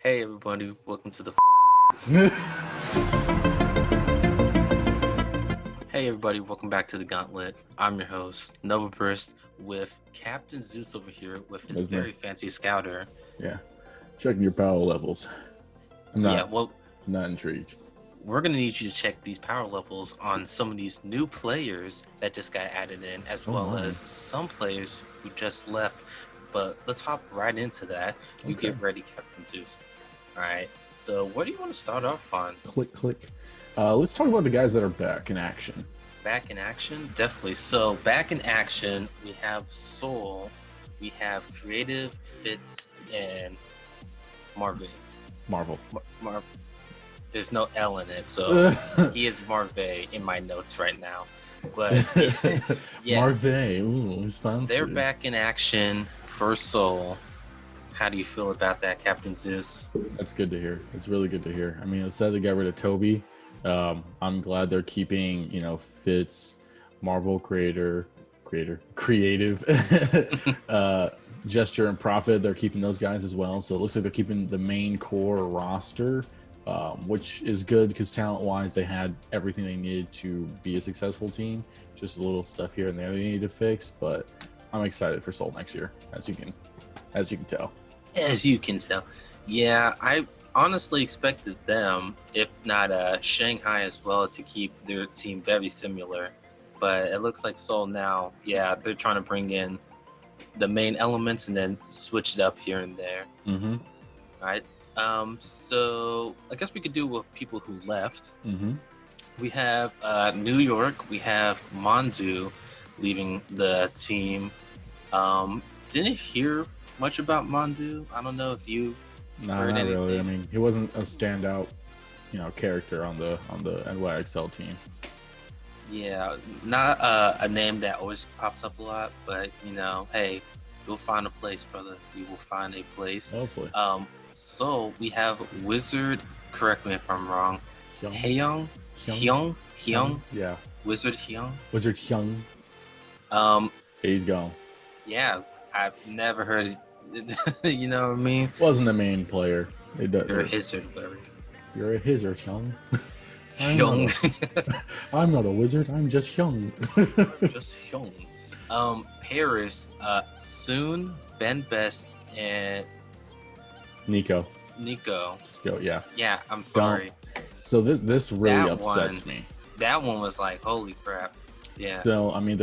Hey everybody, welcome to the Hey everybody, welcome back to the Gauntlet. I'm your host, Nova Burst, with Captain Zeus over here with his That's me. very fancy scouter. Yeah. Checking your power levels. I'm not intrigued. We're gonna need you to check these power levels on some of these new players that just got added in, as well as some players who just left. But let's hop right into that. You get ready, Captain Zeus. All right. So, what do you want to start off on? Click. Let's talk about the guys that are back in action. Back in action? Definitely. So, back in action, we have Soul, we have Creative, Fitz, and Marvin. Marvel. There's no L in it, so he is Marvey in my notes right now. But yeah, Marvey. Ooh, it's fancy. They're back in action for Soul. How do you feel about that, Captain Zeus? That's good to hear. It's really good to hear. I mean, it's sad they got rid of Toby. I'm glad they're keeping, Fitz, Marvel creative, Gesture and Profit. They're keeping those guys as well. So it looks like they're keeping the main core roster, which is good because talent-wise, they had everything they needed to be a successful team. Just a little stuff here and there they need to fix, but I'm excited for Soul next year, as you can tell. As you can tell. Yeah, I honestly expected them, if not Shanghai as well, to keep their team very similar. But it looks like Seoul now, they're trying to bring in the main elements and then switch it up here and there. Mm-hmm. All right. So I guess we could do with people who left. Mm-hmm. We have New York. We have Mondu leaving the team. Didn't hear much about Mondu. I don't know if you heard not anything. really. I mean, he wasn't a standout, character on the NYXL team. Yeah, not a name that always pops up a lot, but hey, you'll find a place, brother. You will find a place. Hopefully. So we have Wizard. Correct me if I'm wrong. Hyung. Yeah. Wizard Hyung. He's gone. Yeah, I've never heard. You know what I mean? Wasn't a main player. You're a Wizard, Larry. You're a Wizard, Hyung. Hyung. I'm not a wizard. I'm just Hyung. Just Hyung. Paris. Soon. Ben Best and Nico. Just go. Yeah. Yeah. I'm sorry. So this really upsets me. That one was like, holy crap. Yeah. So I mean,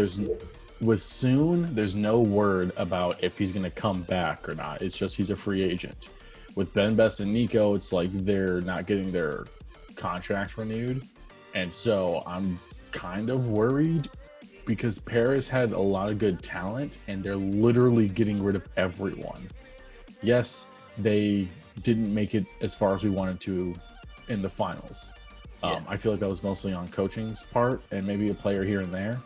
with Soon, there's no word about if he's going to come back or not. It's just he's a free agent. With Ben Best and Nico, it's like they're not getting their contracts renewed. And so I'm kind of worried because Paris had a lot of good talent and they're literally getting rid of everyone. Yes, they didn't make it as far as we wanted to in the finals. I feel like that was mostly on coaching's part and maybe a player here and there.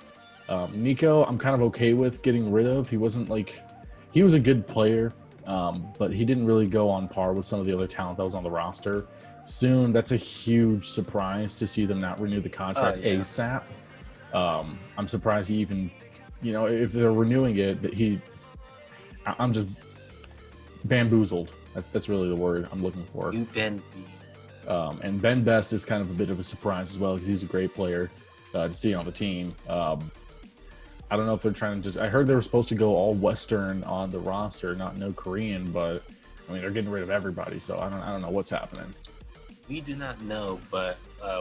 Nico, I'm kind of okay with getting rid of. He was a good player, but he didn't really go on par with some of the other talent that was on the roster. Soon, that's a huge surprise to see them not renew the contract ASAP. I'm surprised he even, if they're renewing it, that I'm just bamboozled. That's really the word I'm looking for. And Ben Best is kind of a bit of a surprise as well because he's a great player to see on the team. I don't know if they're trying to I heard they were supposed to go all Western on the roster, not no Korean, but I mean, they're getting rid of everybody, so I don't know what's happening. We do not know, but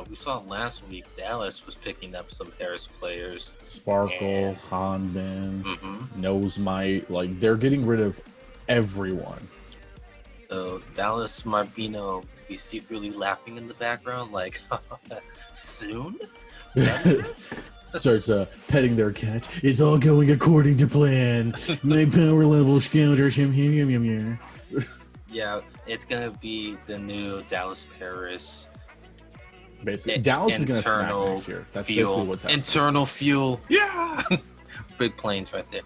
we saw last week Dallas was picking up some Paris players. Sparkle, Hanbin, Nosemite, like they're getting rid of everyone. So Dallas might be, we see really laughing in the background, like, soon? Starts petting their cat. It's all going according to plan. My power level scouter. Yeah, it's gonna be the new Dallas Paris. Basically, Dallas is gonna smack next year. That's basically what's happening. Internal fuel. Yeah, big planes right there.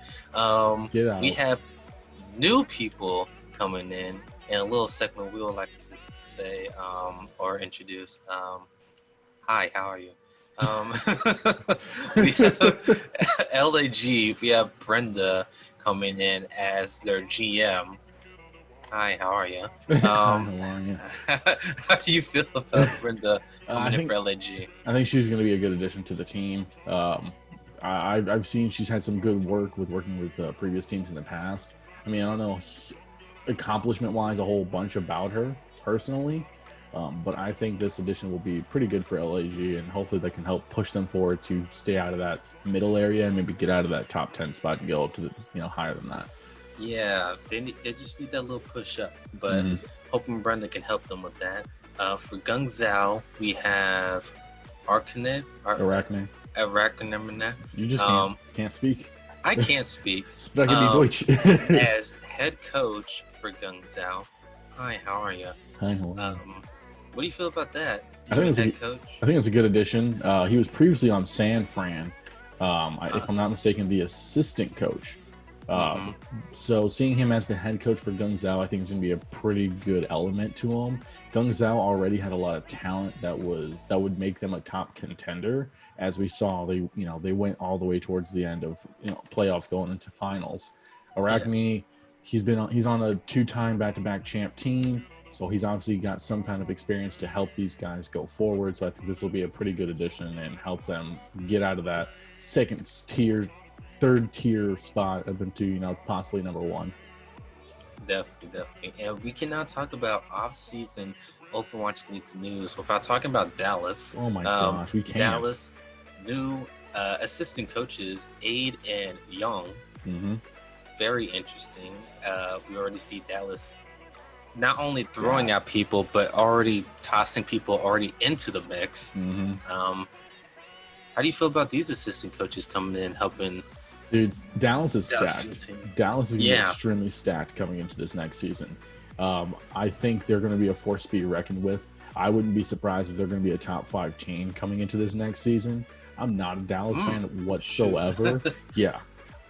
Get out. We have new people coming in a little segment we would like to say or introduce. Hi, how are you? We have LAG. We have Brenda coming in as their GM. Hi, how are you? How Um, are you? how do you feel about Brenda I coming in think for LAG? I think she's going to be a good addition to the team. I've seen she's had some good work with working with previous teams in the past. I mean, I don't know accomplishment wise a whole bunch about her personally, but I think this addition will be pretty good for LAG, and hopefully they can help push them forward to stay out of that middle area and maybe get out of that top 10 spot and go up to the higher than that. Yeah, they just need that little push up, but Mhm. hoping Brenda can help them with that. For Gung Zhao, we have Arcanet, Arachne, Arachnamina. you just Um, can't speak. I can't speak. Sprechen die Deutsch. As head coach for Gung Zhao. Hi, how are you? Hi, how are you? What do you feel about that? I think Head coach. I think it's a good addition. He was previously on San Fran, if I'm not mistaken, the assistant coach. So seeing him as the head coach for Gung Zhao, I think is going to be a pretty good element to him. Gung Zhao already had a lot of talent that would make them a top contender. As we saw, they went all the way towards the end of playoffs going into finals. Arachne, he's on a 2-time back-to-back champ team. So he's obviously got some kind of experience to help these guys go forward. So I think this will be a pretty good addition and help them get out of that second tier, third tier spot up into possibly number 1. Definitely. And we cannot talk about off-season Overwatch League news without talking about Dallas. Oh my gosh, we can't. Dallas, new assistant coaches, Aid and Young. Very interesting. We already see Dallas not only throwing out people, but already tossing people already into the mix. How do you feel about these assistant coaches coming in, helping? Dude, Dallas is stacked. Dallas is going to be extremely stacked coming into this next season. I think they're going to be a force to be reckoned with. I wouldn't be surprised if they're going to be a top 5 team coming into this next season. I'm not a Dallas fan whatsoever. Yeah.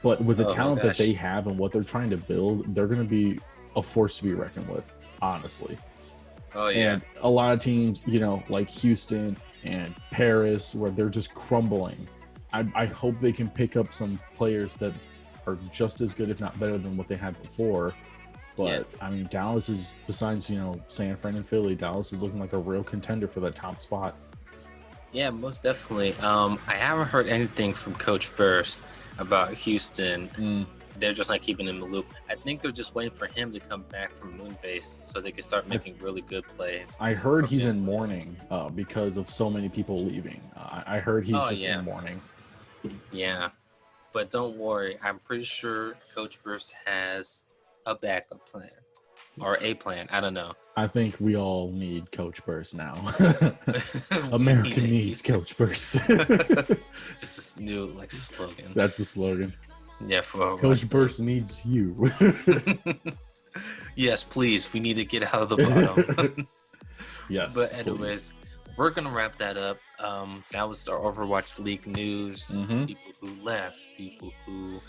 But with the talent that they have and what they're trying to build, they're going to be a force to be reckoned with, honestly. Oh, yeah. And a lot of teams, like Houston and Paris, where they're just crumbling. I hope they can pick up some players that are just as good, if not better, than what they had before. But, I mean, Dallas is, besides, San Fran and Philly, Dallas is looking like a real contender for that top spot. Yeah, most definitely. I haven't heard anything from Coach Burst about Houston. They're just not keeping him in the loop. I think they're just waiting for him to come back from Moonbase so they can start making really good plays. I heard he's in mourning because of so many people leaving. I heard he's just in mourning. Yeah, but don't worry. I'm pretty sure Coach Burst has a backup plan or a plan. I don't know. I think we all need Coach Burst now. America needs Coach Burst. Just this new slogan. That's the slogan. Yeah, for Coach Burst needs you. Yes, please. We need to get out of the bottom. Yes. But anyways, we're gonna wrap that up. That was our Overwatch League news. People who left, people who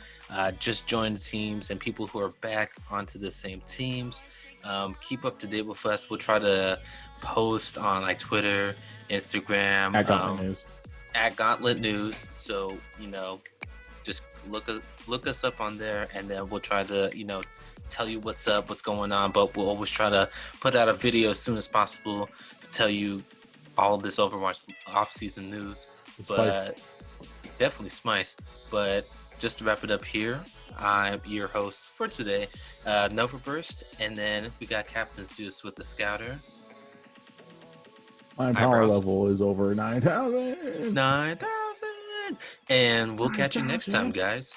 just joined teams, and people who are back onto the same teams. Keep up to date with us. We'll try to post on Twitter, Instagram, at Gauntlet News. At Gauntlet News. So just look us up on there, and then we'll try to tell you what's up, what's going on. But we'll always try to put out a video as soon as possible to tell you all of this Overwatch off-season news. Definitely spice. But just to wrap it up here, I'm your host for today, Nova Burst, and then we got Captain Zeus with the Scouter. My power level is over 9,000. 9,000, and we'll catch you next time, guys.